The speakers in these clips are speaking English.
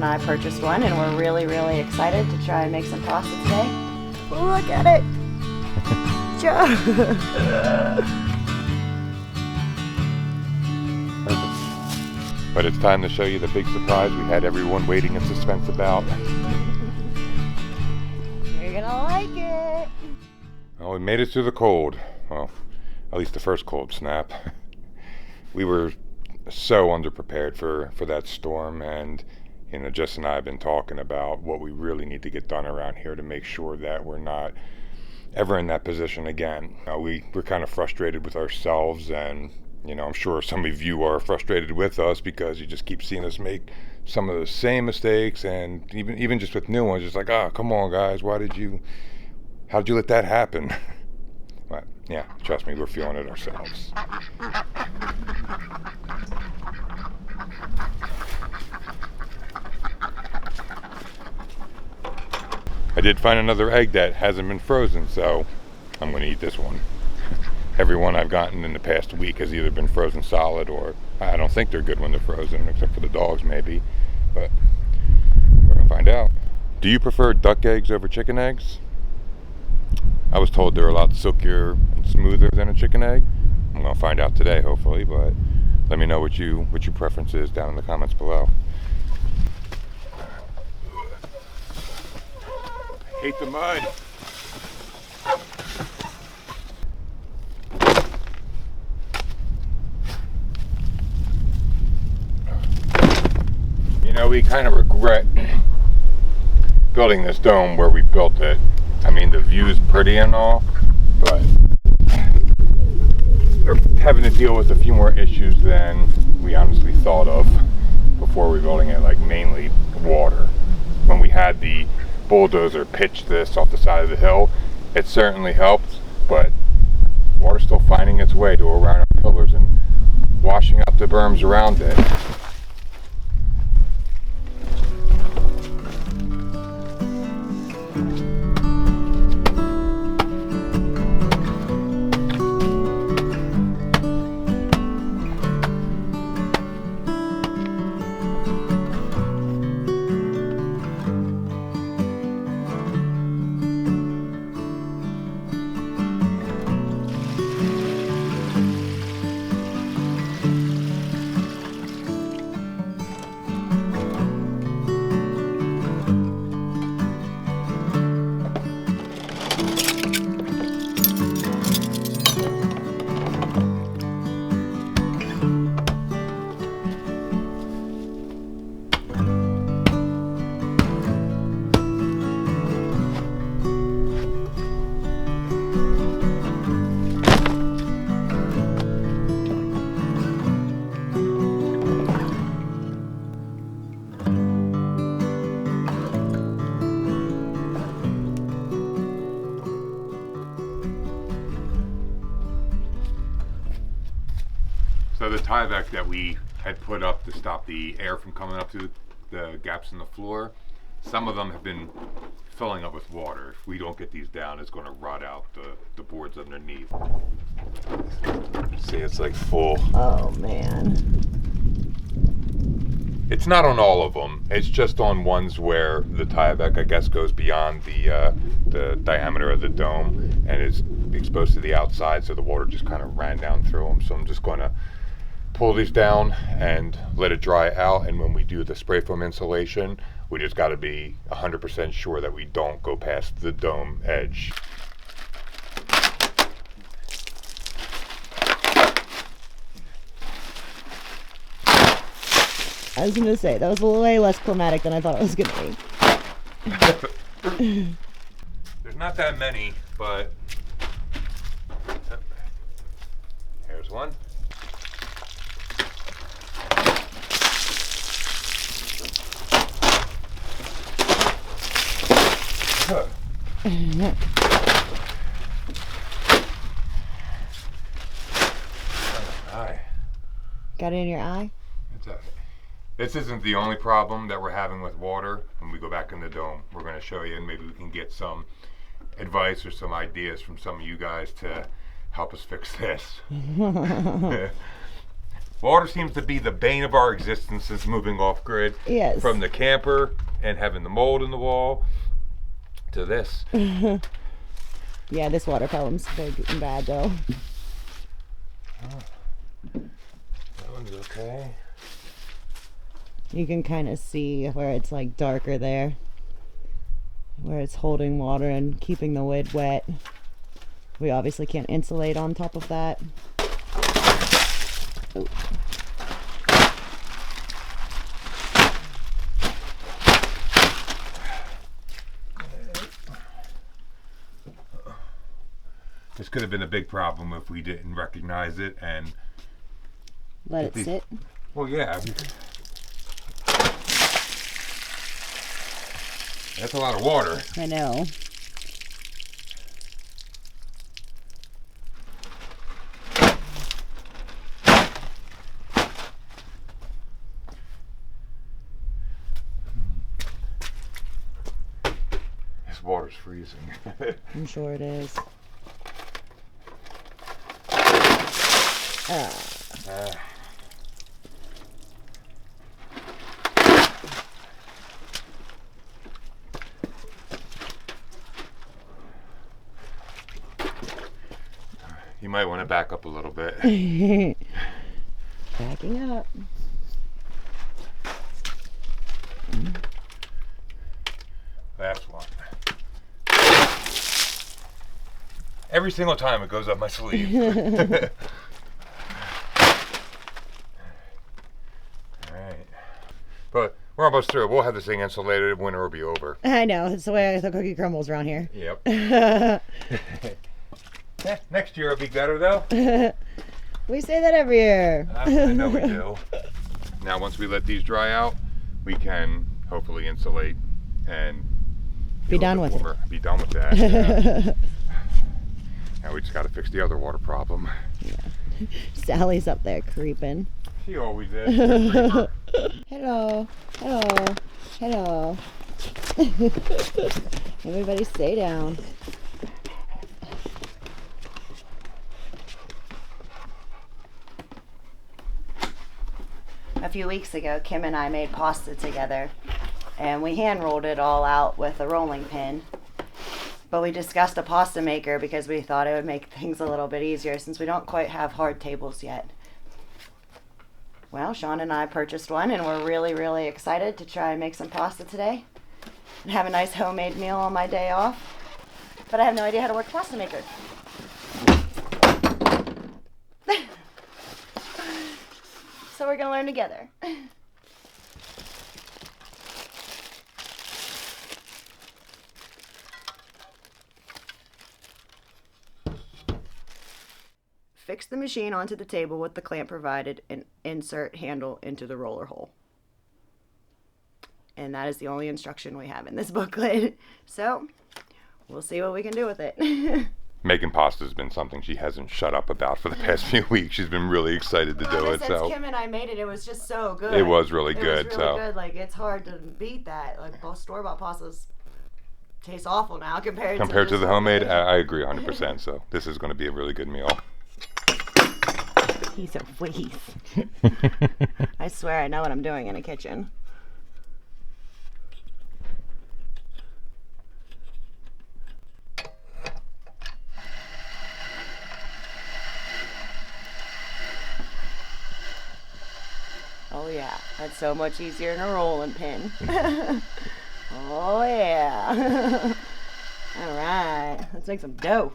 and I purchased one, and we're really, really excited to try and make some pasta today. Look at it! But it's time to show you the big surprise we had everyone waiting in suspense about. You're gonna like it! Well, we made it through the cold. Well, at least the first cold snap. We were so underprepared for that storm, and you know, Jess and I have been talking about what we really need to get done around here to make sure that we're not ever in that position again. We're kind of frustrated with ourselves, and you know, I'm sure some of you are frustrated with us because you just keep seeing us make some of the same mistakes, and even just with new ones, it's like, oh, come on guys, how'd you let that happen? But yeah, trust me, we're feeling it ourselves. I did find another egg that hasn't been frozen, so I'm going to eat this one. Every one I've gotten in the past week has either been frozen solid, or I don't think they're good when they're frozen, except for the dogs maybe, but we're going to find out. Do you prefer duck eggs over chicken eggs? I was told they're a lot silkier and smoother than a chicken egg. I'm going to find out today, hopefully, but let me know what your preference is down in the comments below. I hate the mud. You know, we kind of regret building this dome where we built it. I mean, the view's pretty and all, but we're having to deal with a few more issues than we honestly thought of before rebuilding it, like mainly water. When we had the bulldozer pitch this off the side of the hill, it certainly helped, but water's still finding its way to around our pillars and washing out the berms around it. So the Tyvek that we had put up to stop the air from coming up to the gaps in the floor, some of them have been filling up with water. If we don't get these down, it's going to rot out the boards underneath. See, it's like full. Oh man. It's not on all of them. It's just on ones where the Tyvek, I guess, goes beyond the diameter of the dome and is exposed to the outside, so the water just kind of ran down through them. So I'm just going to pull these down and let it dry out, and when we do the spray foam insulation, we just got to be 100% sure that we don't go past the dome edge. I was gonna say, that was way less climatic than I thought it was gonna be. There's not that many, but here's one. Eye. Got it in your eye? This isn't the only problem that we're having with water when we go back in the dome. We're going to show you, and maybe we can get some advice or some ideas from some of you guys to help us fix this. Water seems to be the bane of our existence since moving off grid. Yes. From the camper and having the mold in the wall to this. Yeah, this water problem's big and bad though. That one's okay. You can kind of see where it's like darker there, where it's holding water and keeping the wood wet. We obviously can't insulate on top of that. Oh. This could have been a big problem if we didn't recognize it and Let it sit. Well, yeah. That's a lot of water. I know. This water's freezing. I'm sure it is. You might want to back up a little bit. Backing up. Last one. Every single time it goes up my sleeve. Alright. But we're almost through. We'll have this thing insulated. Winter will be over. I know. It's the way the cookie crumbles around here. Yep. Yeah, next year it'll be better though. We say that every year. I know we do. Now once we let these dry out, we can hopefully insulate and Be done with it. Be done with that. Yeah. Now we just got to fix the other water problem. Yeah. Sally's up there creeping. She always is. Hello. Hello. Hello. Everybody stay down. A few weeks ago, Kim and I made pasta together, and we hand rolled it all out with a rolling pin. But we discussed a pasta maker because we thought it would make things a little bit easier since we don't quite have hard tables yet. Well, Sean and I purchased one, and we're really, really excited to try and make some pasta today and have a nice homemade meal on my day off. But I have no idea how to work a pasta maker. So we're gonna learn together. Fix the machine onto the table with the clamp provided and insert handle into the roller hole. And that is the only instruction we have in this booklet. So we'll see what we can do with it. Making pasta has been something she hasn't shut up about for the past few weeks. She's been really excited to do it. Since So Kim and I made it, it was just so good. it was really good. It was really good. Like, it's hard to beat that. Like, both store-bought pastas taste awful now compared to the homemade. I agree 100%. So this is going to be a really good meal. He's a waste. I swear I know what I'm doing in a kitchen. Oh yeah, that's so much easier than a rolling pin. Oh yeah. All right, let's make some dough.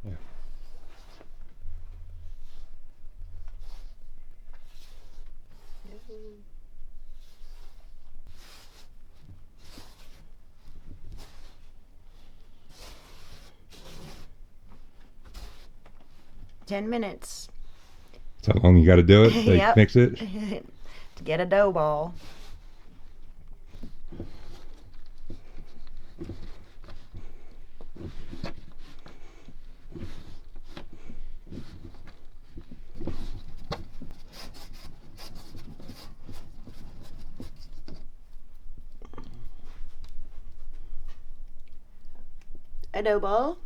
Yeah. "10 minutes. How long you got to do it? Like, Yep. mix it? To get a dough ball. A dough ball.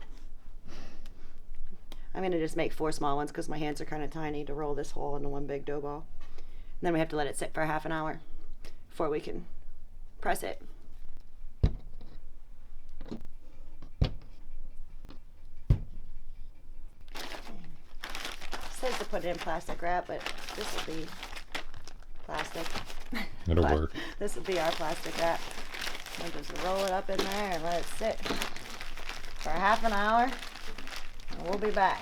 I'm going to just make 4 small ones because my hands are kind of tiny to roll this whole into one big dough ball. And then we have to let it sit for half an hour before we can press it. It says to put it in plastic wrap, but this will be plastic. It'll work. This will be our plastic wrap. We'll just roll it up in there and let it sit for half an hour, and we'll be back.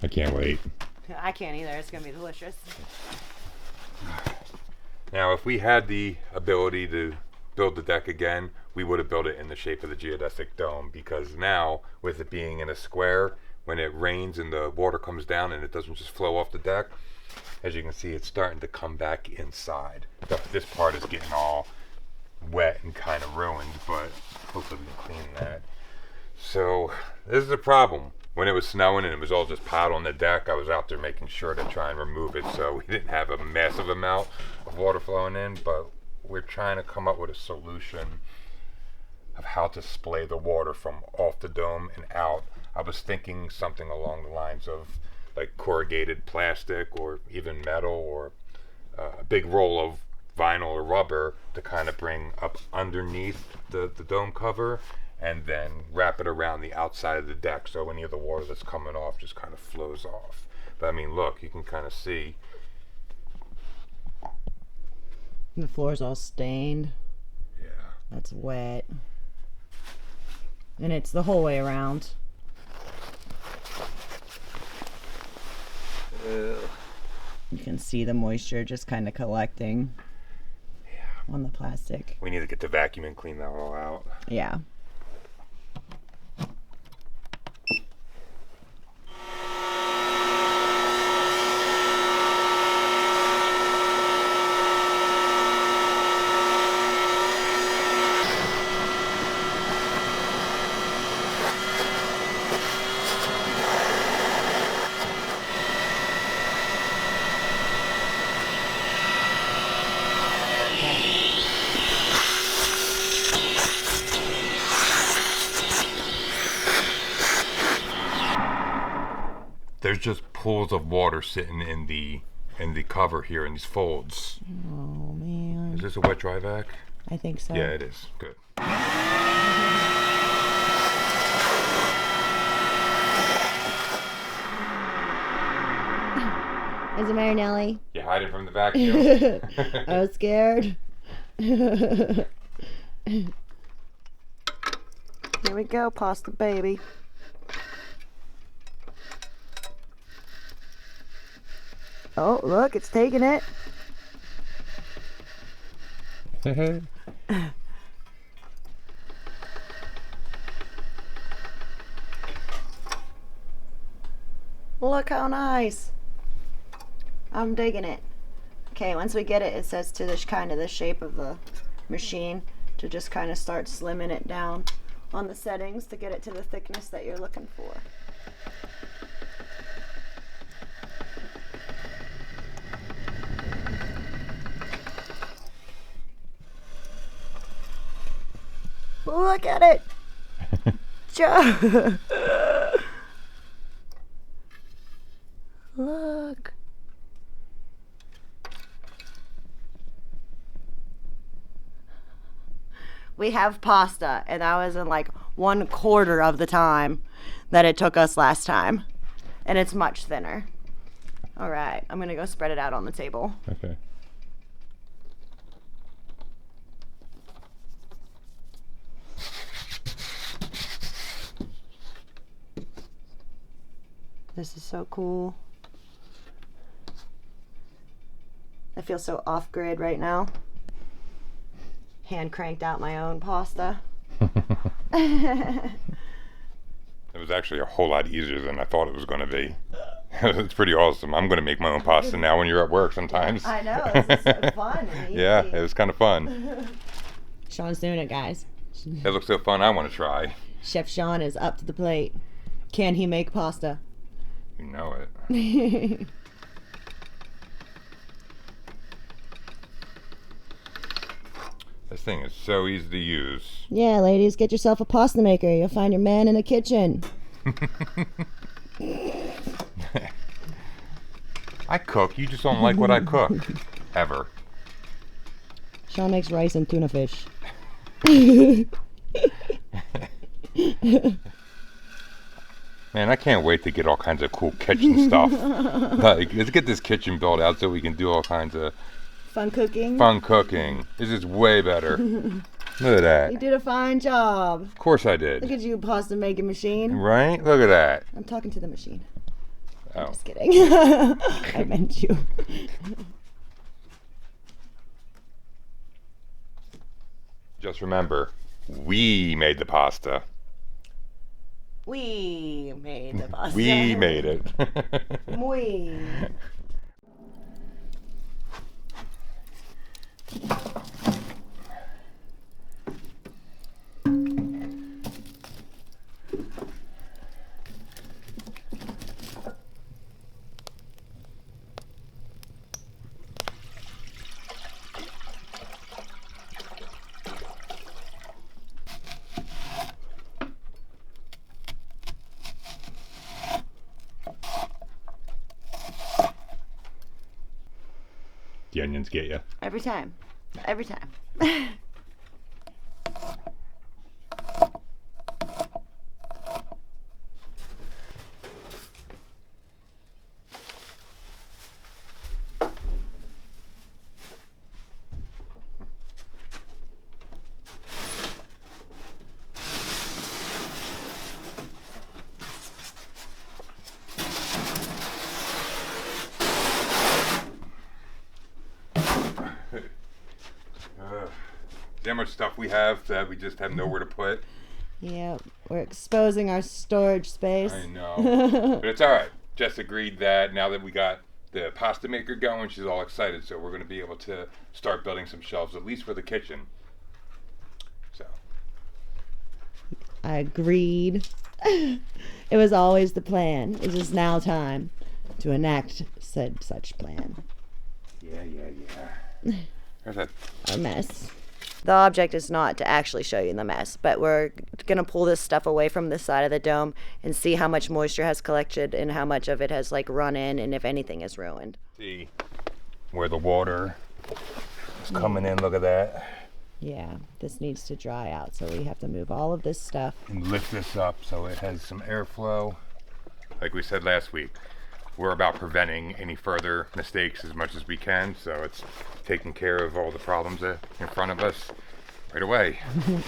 I can't wait. I can't either. It's going to be delicious. Now, if we had the ability to build the deck again, we would have built it in the shape of the Geodesic Dome, because now, with it being in a square, when it rains and the water comes down and it doesn't just flow off the deck, as you can see, it's starting to come back inside. This part is getting all wet and kind of ruined, but hopefully we can clean that. So this is a problem. When it was snowing and it was all just piled on the deck, I was out there making sure to try and remove it so we didn't have a massive amount of water flowing in, but we're trying to come up with a solution of how to splay the water from off the dome and out. I was thinking something along the lines of like corrugated plastic or even metal, or a big roll of vinyl or rubber to kind of bring up underneath the dome cover, and then wrap it around the outside of the deck so any of the water that's coming off just kind of flows off. But I mean, look, you can kind of see. The floor's all stained. Yeah. That's wet. And it's the whole way around. You can see the moisture just kind of collecting on the plastic. We need to get the vacuum and clean that all out. Yeah. There's just pools of water sitting in the cover here in these folds. Oh man. Is this a wet dry vac? I think so. Yeah, it is. Good. Is it Marinelli? You hide it from the vacuum. I was scared. Here we go, pasta baby. Oh, look, it's taking it. Look how nice. I'm digging it. Okay, once we get it, it says to this kind of the shape of the machine to just kind of start slimming it down on the settings to get it to the thickness that you're looking for. Look at it. Look. We have pasta, and that was in like 1/4 of the time that it took us last time. And it's much thinner. All right, I'm gonna go spread it out on the table. Okay. This is so cool. I feel so off grid right now. Hand cranked out my own pasta. It was actually a whole lot easier than I thought it was going to be. It's pretty awesome. I'm gonna make my own pasta now when you're at work sometimes. I know, it's so fun and easy. Yeah, it was kind of fun. Sean's doing it, guys. It looks so fun. I want to try. Chef Sean is up to the plate. Can he make pasta? You know it. This thing is so easy to use. Yeah, ladies, get yourself a pasta maker. You'll find your man in the kitchen. I cook. You just don't like what I cook. Ever. Sean makes rice and tuna fish. Man, I can't wait to get all kinds of cool kitchen stuff. Like, let's get this kitchen built out so we can do all kinds of Fun cooking. fun cooking. This is way better. Look at that. You did a fine job. Of course I Look did. at you, pasta making machine. Right? Look at that. I'm talking to the machine. I'm Oh. just kidding. I meant you. Just remember, we made the pasta. We made the pasta. We made it. We. The onions get you. Every time. Every time. See how much stuff we have that we just have nowhere to put? Yeah, we're exposing our storage space. I know. But it's alright. Jess agreed that now that we got the pasta maker going, she's all excited. So we're going to be able to start building some shelves, at least for the kitchen. So, I agreed. It was always the plan. It is now time to enact said such plan. yeah. There's that. A mess. The object is not to actually show you the mess, but we're going to pull this stuff away from the side of the dome and see how much moisture has collected and how much of it has like run in and if anything is ruined. See where the water is coming in. Look at that. Yeah, this needs to dry out, so we have to move all of this stuff. And lift this up so it has some airflow. Like we said last week, we're about preventing any further mistakes as much as we can, so it's taking care of all the problems in front of us right away.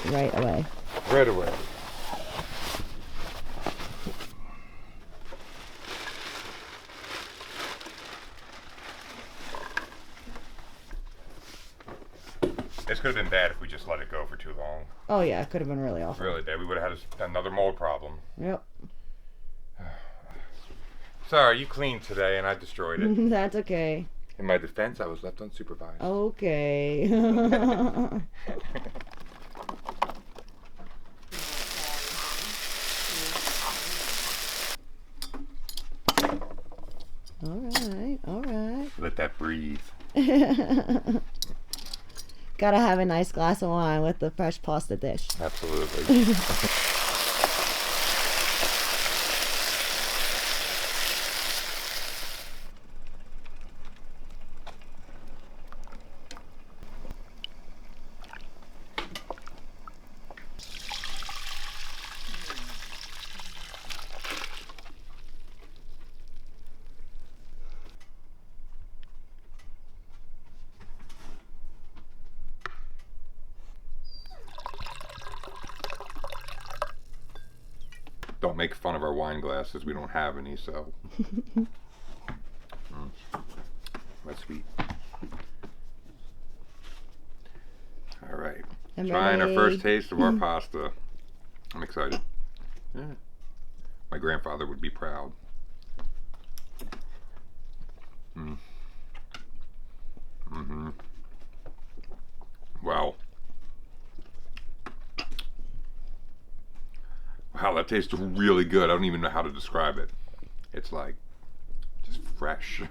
Right away. Right away. This could have been bad if we just let it go for too long. Oh yeah, it could have been really awful. Really bad. We would have had another mold problem. Yep. Sorry, you cleaned today and I destroyed it. That's okay. In my defense, I was left unsupervised. Okay. All right. Let that breathe. Gotta have a nice glass of wine with the fresh pasta dish. Absolutely. Don't make fun of our wine glasses. We don't have any, so. That's sweet. All right. I'm Trying our ready. first taste of our pasta. I'm excited. Yeah. My grandfather would be proud. Wow. Wow, that tastes really good. I don't even know how to describe it. It's like just fresh.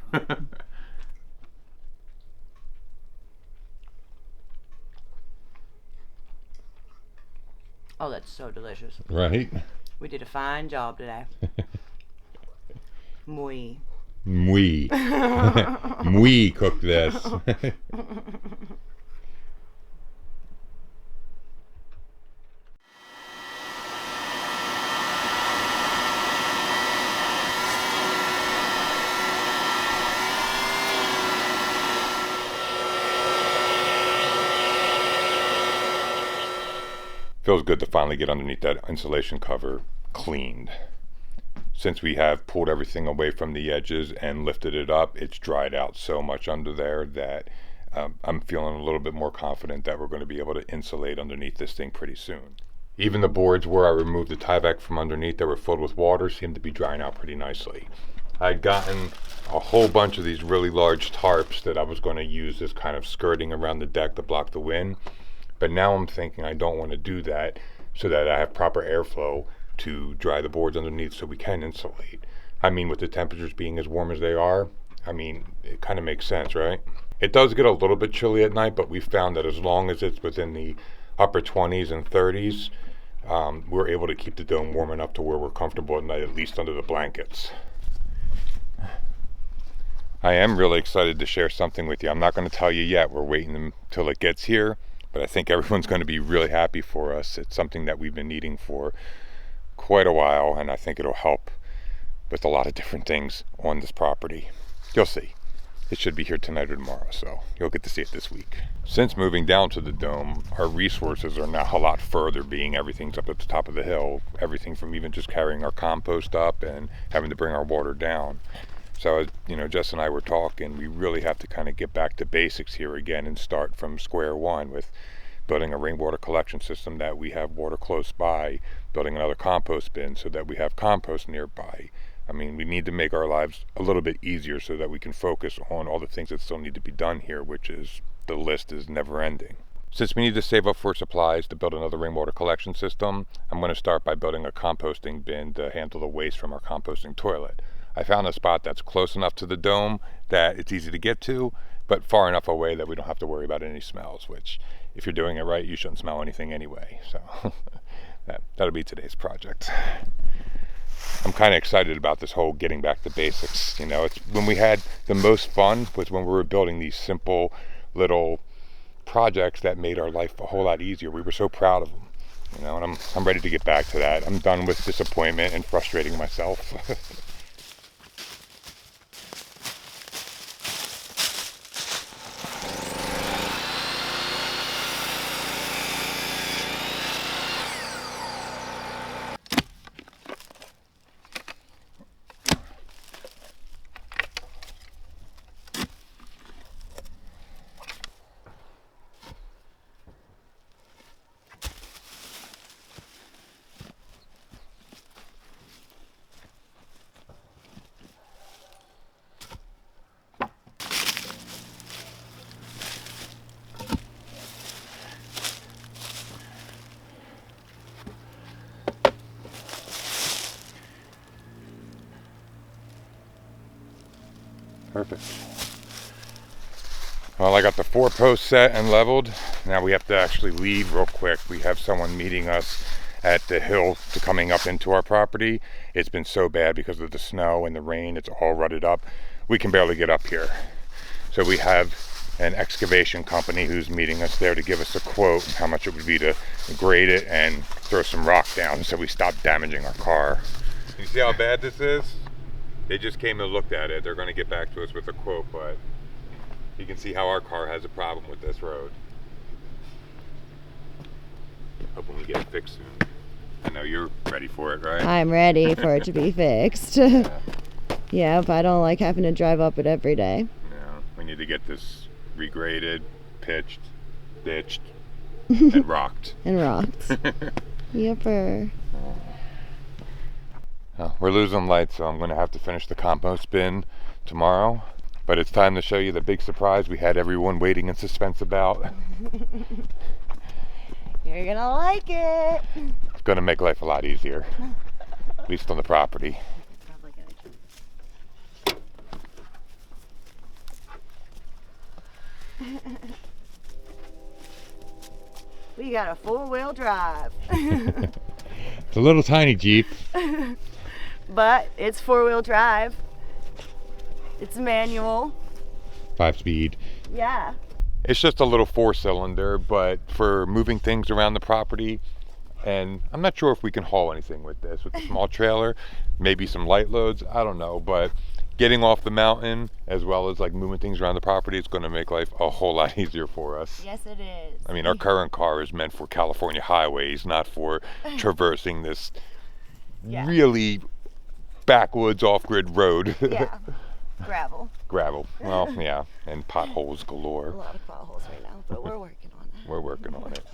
Oh, that's so delicious. Right? We did a fine job today. Muy. We cooked this. Feels good to finally get underneath that insulation cover cleaned. Since we have pulled everything away from the edges and lifted it up, it's dried out so much under there that I'm feeling a little bit more confident that we're going to be able to insulate underneath this thing pretty soon. Even the boards where I removed the Tyvek from underneath that were filled with water seem to be drying out pretty nicely. I'd gotten a whole bunch of these really large tarps that I was going to use as kind of skirting around the deck to block the wind. But now I'm thinking I don't want to do that so that I have proper airflow to dry the boards underneath so we can insulate. I mean, with the temperatures being as warm as they are, I mean, it kind of makes sense, right? It does get a little bit chilly at night, but we found that as long as it's within the upper 20s and 30s, we're able to keep the dome warm enough to where we're comfortable at night, at least under the blankets. I am really excited to share something with you. I'm not going to tell you yet. We're waiting until it gets here. But I think everyone's going to be really happy for us. It's something that we've been needing for quite a while, and I think it'll help with a lot of different things on this property. You'll see. It should be here tonight or tomorrow, so you'll get to see it this week. Since moving down to the dome, our resources are now a lot further, being everything's up at the top of the hill. Everything from even just carrying our compost up and having to bring our water down. So, you know, Jess and I were talking, we really have to kind of get back to basics here again and start from square one with building a rainwater collection system that we have water close by, building another compost bin so that we have compost nearby. I mean, we need to make our lives a little bit easier so that we can focus on all the things that still need to be done here, which is, the list is never ending. Since we need to save up for supplies to build another rainwater collection system, I'm going to start by building a composting bin to handle the waste from our composting toilet. I found a spot that's close enough to the dome that it's easy to get to, but far enough away that we don't have to worry about any smells, which if you're doing it right, you shouldn't smell anything anyway. So that'll be today's project. I'm kind of excited about this whole getting back to basics. You know, it's when we had the most fun was when we were building these simple little projects that made our life a whole lot easier. We were so proud of them, you know, and I'm ready to get back to that. I'm done with disappointment and frustrating myself. Perfect. Well, I got the 4 posts set and leveled. Now we have to actually leave real quick. We have someone meeting us at the hill to coming up into our property. It's been so bad because of the snow and the rain. It's all rutted up. We can barely get up here. So we have an excavation company who's meeting us there to give us a quote how much it would be to grade it and throw some rock down so we stop damaging our car. You see how bad this is? They just came and looked at it. They're going to get back to us with a quote, but you can see how our car has a problem with this road. Hoping we get it fixed soon. I know you're ready for it, right? I'm ready for it to be fixed. Yeah. Yep, I don't like having to drive up it every day. Yeah, we need to get this regraded, pitched, ditched, and rocked. And rocked. Yepper. We're losing light, so I'm going to have to finish the compost bin tomorrow. But it's time to show you the big surprise we had everyone waiting in suspense about. You're gonna like it. It's going to make life a lot easier, at least on the property. Probably gonna We got a 4-wheel drive. It's a little tiny Jeep. But it's 4-wheel drive. It's manual. 5-speed. Yeah. It's just a little 4-cylinder, but for moving things around the property, and I'm not sure if we can haul anything with this, with a small trailer, maybe some light loads, I don't know, but getting off the mountain as well as like moving things around the property is going to make life a whole lot easier for us. Yes, it is. I mean, our current car is meant for California highways, not for traversing this really backwoods off-grid road. Yeah. Gravel. Gravel. Well, yeah, and potholes A galore. lot of potholes right now, but we're working on it. We're working on it.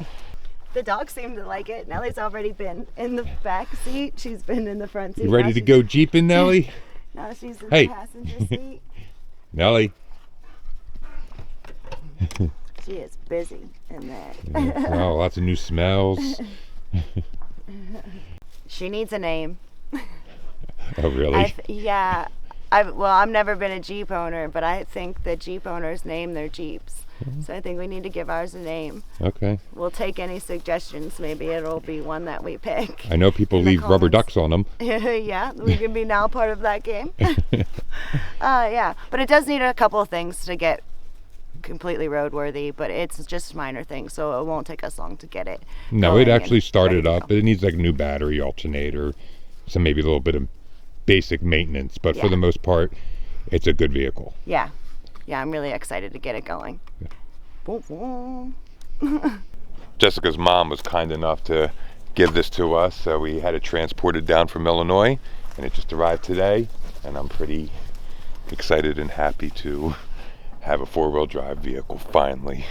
The dogs seem to like it. Nellie's already been in the back seat. She's been in the front seat. You ready to go jeeping, Nellie? Now she's in Hey. the passenger seat. Nellie. She is busy in there. Wow, lots of new smells. She needs a name. Oh, really? I've never been a Jeep owner, but I think the Jeep owners name their Jeeps. So I think we need to give ours a name. Okay. We'll take any suggestions. Maybe it'll be one that we pick. I know people In the leave rubber comments. ducks on them. Yeah, we can be now part of that game. Yeah, but it does need a couple of things to get completely roadworthy, but it's just minor things, so it won't take us long to get it. No, going it and actually started ready to up. go. It needs like a new battery, alternator, so maybe a little bit of basic maintenance, but for Yeah. the most part, it's a good vehicle. Yeah, I'm really excited to get it going. Boom, boom. Jessica's mom was kind enough to give this to us, so we had it transported down from Illinois, and it just arrived today, and I'm pretty excited and happy to have a 4-wheel drive vehicle finally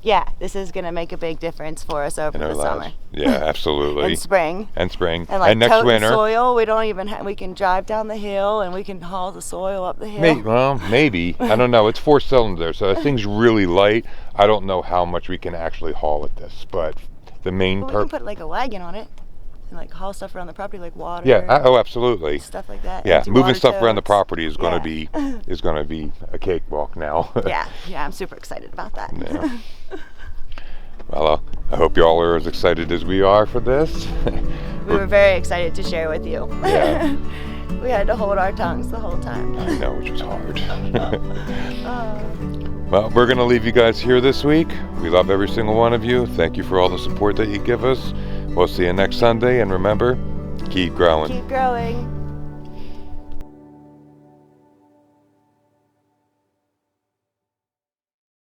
Yeah, this is gonna make a big difference for us over in our the lives. summer Yeah, absolutely. and spring. And spring. And like next toting winter. soil, we don't even we can drive down the hill and we can haul the soil up the hill. Maybe. I don't know. It's 4-cylinder, so the thing's really light. I don't know how much we can actually haul with this, but the main But we can purpose. put like a wagon on it and like haul stuff around the property, like water. Yeah. Oh, absolutely. Stuff like that. Yeah. empty Moving water stuff around the totes. property is going Yeah. to be a cakewalk now. Yeah, I'm super excited about that. Yeah. Well, I hope y'all are as excited as we are for this. We were very excited to share with you. Yeah. We had to hold our tongues the whole time. I know, which was hard. Oh. Well, we're going to leave you guys here this week. We love every single one of you. Thank you for all the support that you give us. We'll see you next Sunday, and remember, keep growing. Keep growing.